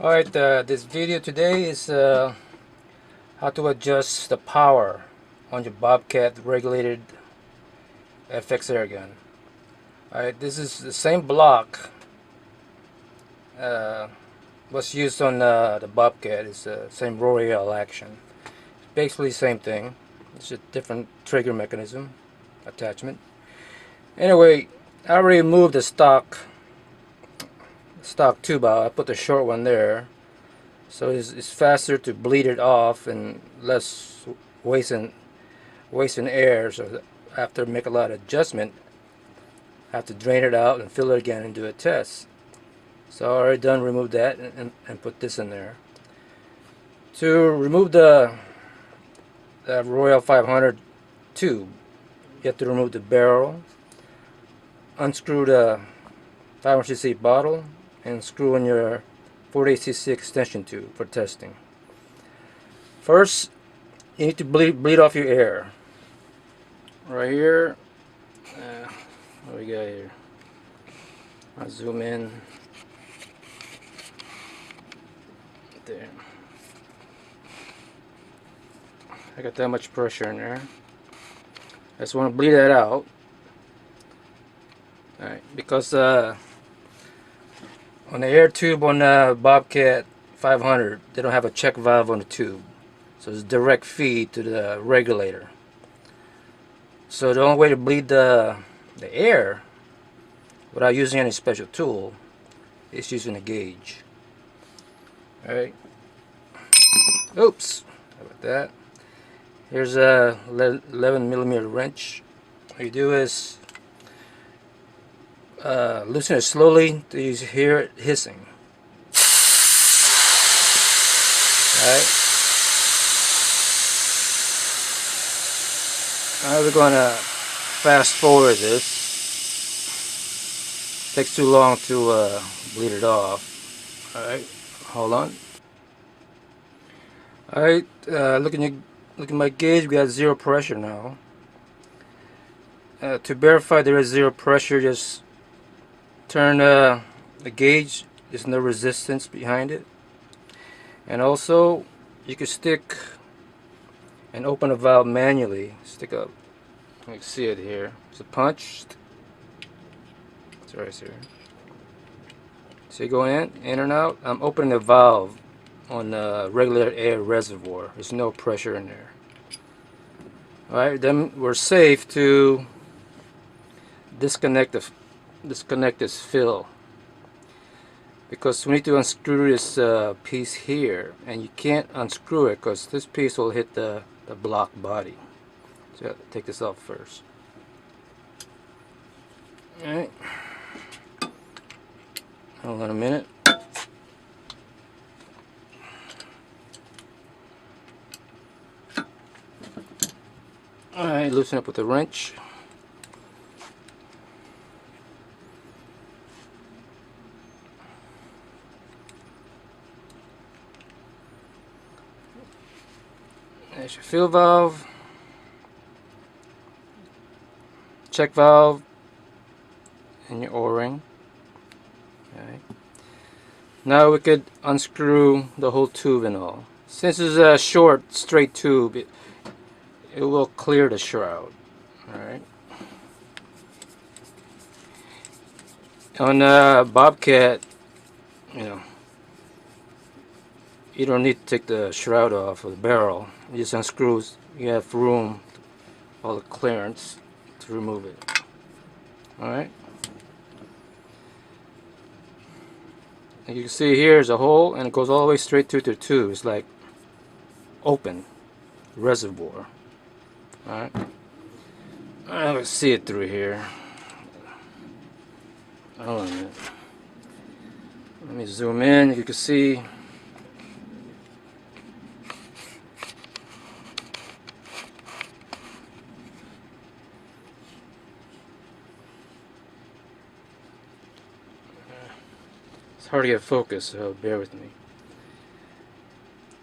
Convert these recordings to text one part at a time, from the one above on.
Alright, this video today is how to adjust the power on your Bobcat regulated FX air gun. Alright, this is the same block was used on the Bobcat. It's the same Royale action. Basically the same thing. It's a different trigger mechanism attachment. Anyway, I already moved the stock tube out. I put the short one there, so it's faster to bleed it off and less wasting air. So after make a lot of adjustment, I have to drain it out and fill it again and do a test. So I already done remove that and put this in there. To remove the Royale 500 tube, you have to remove the barrel, unscrew the 500cc bottle, and screw in your 48cc extension tube for testing. First, you need to bleed off your air. Right here, what we got here? I'll zoom in. There. I got that much pressure in there. I just want to bleed that out. Alright, because on the air tube on the Bobcat 500, they don't have a check valve on the tube, so it's direct feed to the regulator. So the only way to bleed the air without using any special tool is using a gauge. Alright. Oops. How about that? Here's a 11mm wrench. What you do is loosen it slowly till you hear it hissing. Alright. Now we're going to fast forward this. Takes too long to bleed it off. Alright, hold on. Alright, look at my gauge. We got zero pressure now. To verify there is zero pressure, just turn the gauge. There's no resistance behind it. And also, you can stick and open a valve manually. Stick up. You can see it here. It's a punch. It's right here. So you're going in and out. I'm opening the valve on the regular air reservoir. There's no pressure in there. Alright, then we're safe to disconnect this fill, because we need to unscrew this piece here, and you can't unscrew it because this piece will hit the block body. So you have to take this off first. Alright, hold on a minute. Alright, loosen up with a wrench. There's your fill valve, check valve, and your O-ring. Okay. Now we could unscrew the whole tube and all. Since it's a short, straight tube, it will clear the shroud. Alright. On Bobcat, you don't need to take the shroud off of the barrel. You just unscrews. You have room, all the clearance to remove it. Alright. And you can see here's a hole, and it goes all the way straight through the tube. It's like open reservoir. Alright. Let's see it through here. Hold on a minute. Let me zoom in. You can see. It's hard to get focus, so bear with me.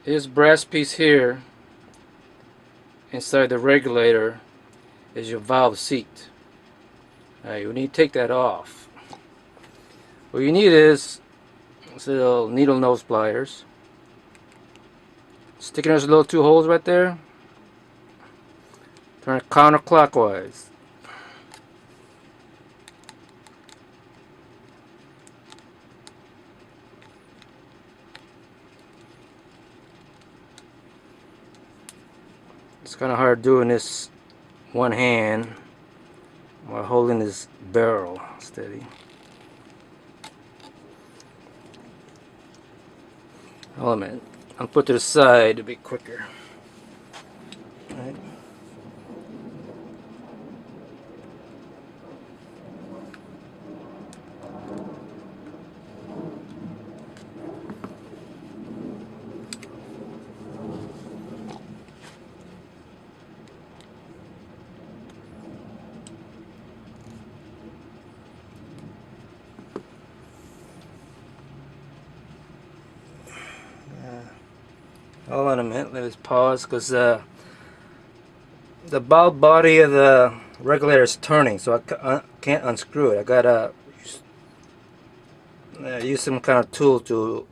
This brass piece here inside the regulator is your valve seat. You need to take that off. What you need is It's little needle nose pliers. Sticking those little two holes right there. Turn it counterclockwise. It's kind of hard doing this one hand while holding this barrel steady. Hold on a minute. I'll put to the side to be quicker. Right. Hold on a minute. Let me just pause because the valve body of the regulator is turning, so I can't unscrew it. I gotta use some kind of tool to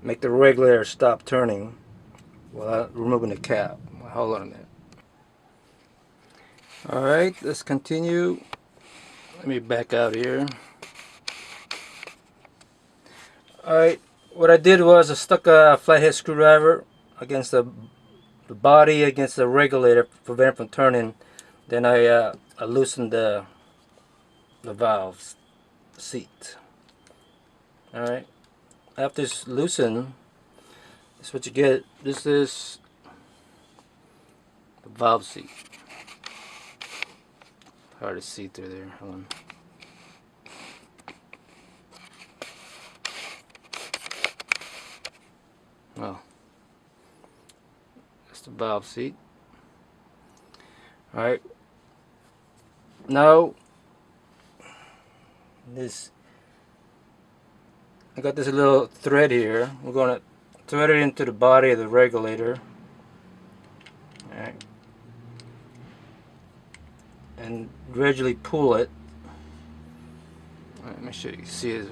make the regulator stop turning while removing the cap. Hold on a minute. Alright, let's continue. Let me back out here. Alright, what I did was I stuck a flathead screwdriver against the body against the regulator to prevent it from turning. Then I loosened the valves, the seat. Alright, after it's loosened, this is what you get. This is the valve seat. Hard to see through there. Hold on. Well, that's the valve seat. Alright. Now, I got this little thread here. We're going to thread it into the body of the regulator. Alright. And gradually pull it. Let me show you. See it.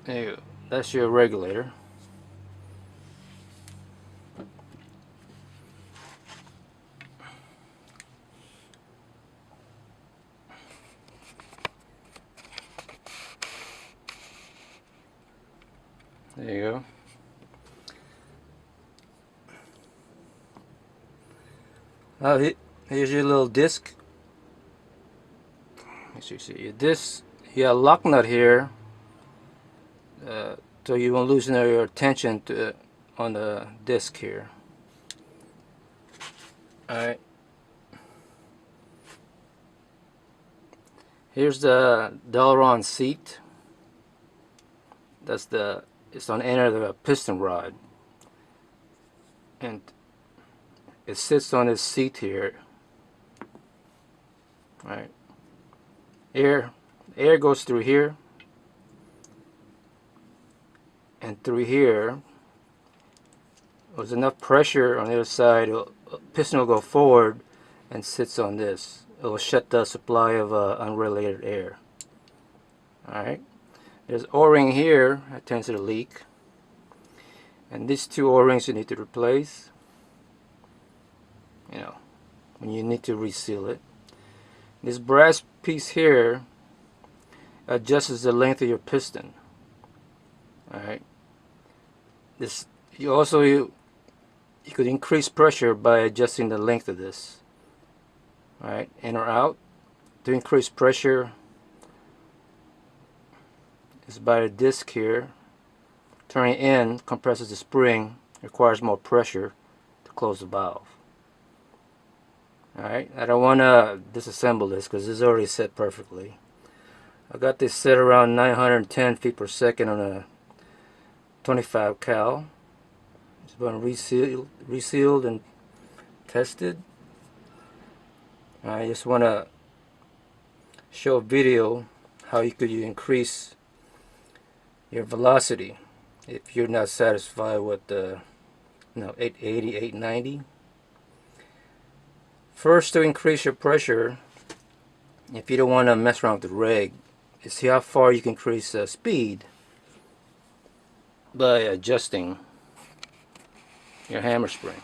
There you go. That's your regulator. There you go. Now here's your little disc. Make sure you see your disc. You got a lock nut here, so you won't lose your tension on the disc here. Alright. Here's the Delron seat. It's on the end of the piston rod, and it sits on this seat here. Right. Air goes through here and through here. There's enough pressure on the other side. Piston will go forward and sits on this. It will shut the supply of unregulated air. Alright. There's O-ring here that tends to leak, and these two O-rings you need to replace, you know, when you need to reseal it. This brass piece here adjusts the length of your piston. Alright. This you could increase pressure by adjusting the length of this. Alright, in or out. To increase pressure is by the disc here. Turning in compresses the spring, requires more pressure to close the valve. Alright, I don't want to disassemble this because this is already set perfectly. I got this set around 910 feet per second on a 25 cal. It's been resealed and tested. I just want to show a video how you could increase your velocity if you're not satisfied with the 880, 890. First, to increase your pressure, if you don't want to mess around with the reg, is see how far you can increase speed by adjusting your hammer spring.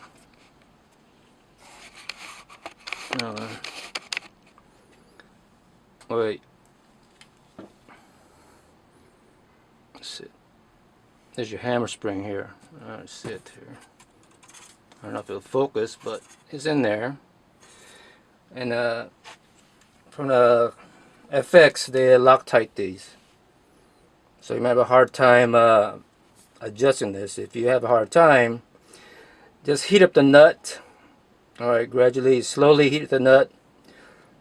Wait. Sit. There's your hammer spring here. Sit here. I don't know if it'll focus, but it's in there. And from the FX, they Loctite these. So you might have a hard time adjusting this. If you have a hard time, just heat up the nut. Alright, gradually, slowly heat the nut.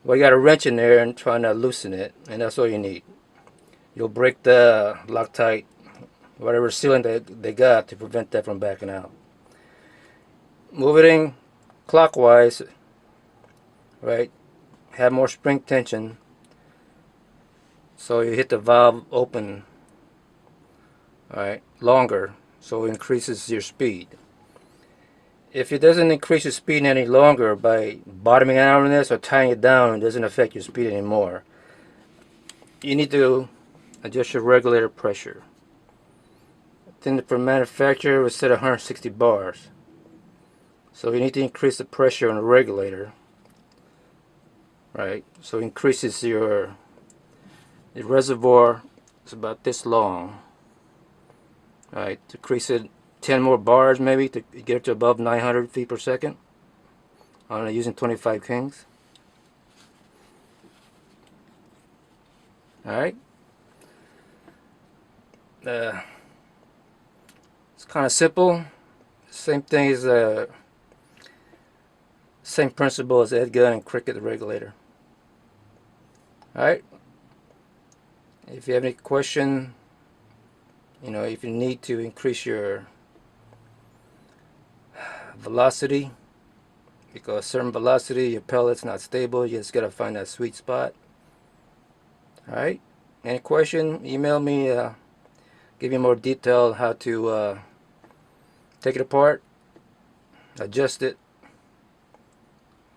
Well, you got a wrench in there and trying to loosen it, and that's all you need. You'll break the Loctite, whatever sealant they got to prevent that from backing out. Move it in clockwise, right? Have more spring tension, so you hit the valve open, alright, longer, so it increases your speed. If it doesn't increase your speed any longer by bottoming out on this or tying it down, it doesn't affect your speed anymore. You need to adjust your regulator pressure. I think for manufacturer it was set at 160 bars. So you need to increase the pressure on the regulator, right? So it increases the reservoir is about this long, right? To increase it 10 more bars maybe to get it to above 900 feet per second. I'm using 25 Kings. Alright. It's kind of simple. Same thing as same principle as head gun and cricket regulator. Alright. If you have any question, if you need to increase your velocity, because certain velocity your pellet's not stable, you just gotta find that sweet spot. Alright, any question, email me, give you more detail how to take it apart, adjust it.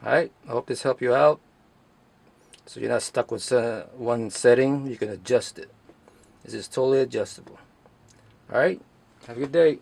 Alright, I hope this helped you out, so you're not stuck with one setting. You can adjust it. This is totally adjustable. Alright, have a good day.